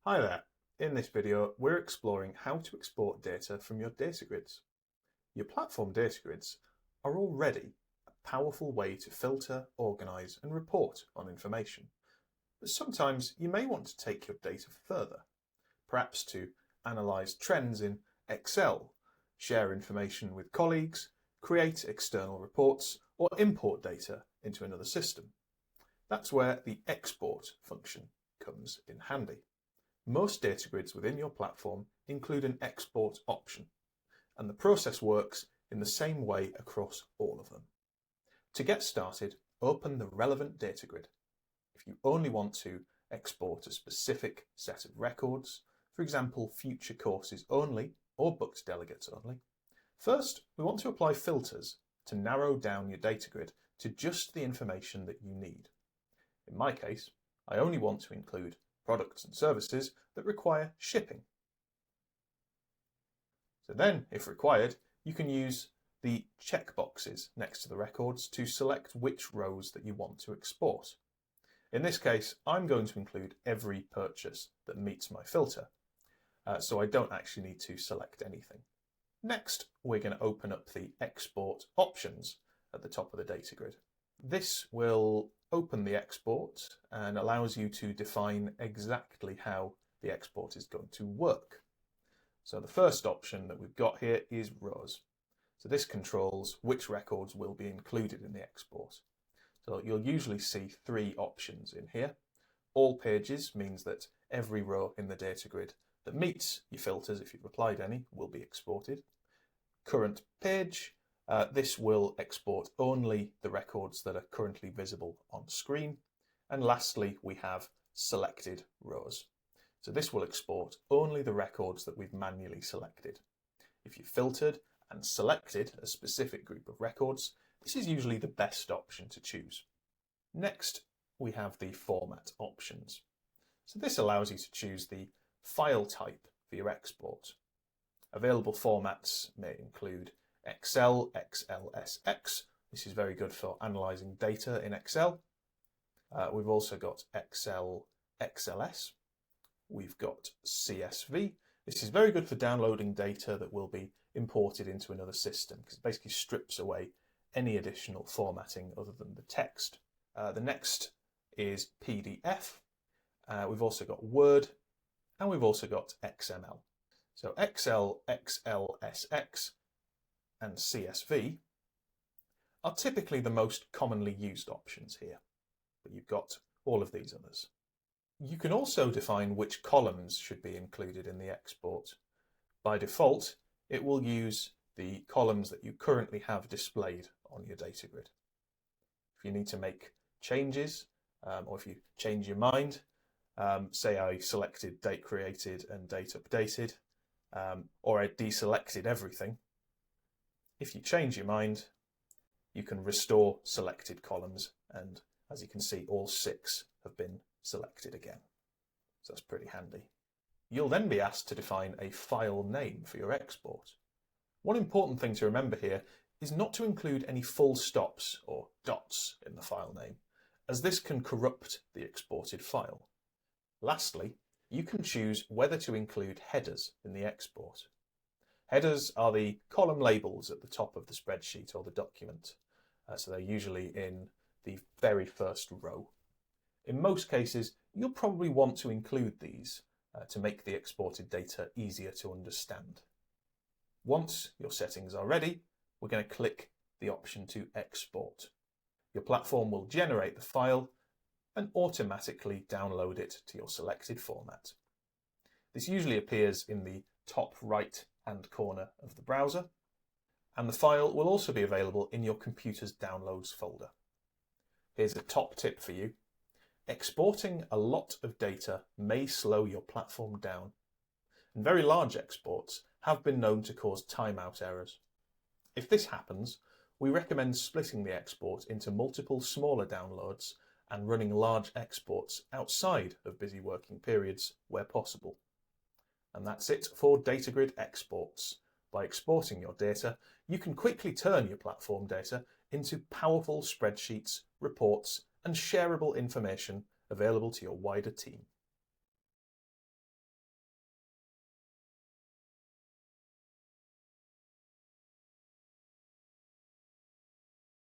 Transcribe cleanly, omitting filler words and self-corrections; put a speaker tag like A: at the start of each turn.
A: Hi there. In this video, we're exploring how to export data from your DataGrids. Your platform DataGrids are already a powerful way to filter, organize, and report on information. But sometimes you may want to take your data further, perhaps to analyze trends in Excel, share information with colleagues, create external reports, or import data into another system. That's where the export function comes in handy. Most data grids within your platform include an export option, and the process works in the same way across all of them. To get started, open the relevant data grid. If you only want to export a specific set of records, for example, future courses only or booked delegates only, first we want to apply filters to narrow down your data grid to just the information that you need. In my case, I only want to include products and services that require shipping. So then, if required, you can use the checkboxes next to the records to select which rows that you want to export. In this case, I'm going to include every purchase that meets my filter, so I don't actually need to select anything. Next, we're going to open up the export options at the top of the data grid. This will open the export and allows you to define exactly how the export is going to work. So the first option that we've got here is rows. So this controls which records will be included in the export. So you'll usually see three options in here. All pages means that every row in the data grid that meets your filters, if you've applied any, will be exported. Current page. This will export only the records that are currently visible on screen. And lastly, we have selected rows. So this will export only the records that we've manually selected. If you've filtered and selected a specific group of records, this is usually the best option to choose. Next, we have the format options. So this allows you to choose the file type for your export. Available formats may include Excel, XLSX. This is very good for analyzing data in Excel. We've also got Excel XLS. We've got CSV. This is very good for downloading data that will be imported into another system because it basically strips away any additional formatting other than the text. The next is PDF. We've also got Word, and we've also got XML. So Excel, XLSX, and CSV are typically the most commonly used options here, but you've got all of these others. You can also define which columns should be included in the export. By default, it will use the columns that you currently have displayed on your data grid. If you need to make changes, or if you change your mind, say I selected date created and date updated, or I deselected everything, if you change your mind, you can restore selected columns, and as you can see, all 6 have been selected again. So that's pretty handy. You'll then be asked to define a file name for your export. One important thing to remember here is not to include any full stops or dots in the file name, as this can corrupt the exported file. Lastly, you can choose whether to include headers in the export. Headers are the column labels at the top of the spreadsheet or the document, so they're usually in the very first row. In most cases, you'll probably want to include these to make the exported data easier to understand. Once your settings are ready, we're going to click the option to export. Your platform will generate the file and automatically download it to your selected format. This usually appears in the top right hand corner of the browser, and the file will also be available in your computer's downloads folder. Here's a top tip for you. Exporting a lot of data may slow your platform down, and very large exports have been known to cause timeout errors. If this happens, we recommend splitting the export into multiple smaller downloads and running large exports outside of busy working periods where possible. And that's it for DataGrid exports. By exporting your data, you can quickly turn your platform data into powerful spreadsheets, reports, and shareable information available to your wider team.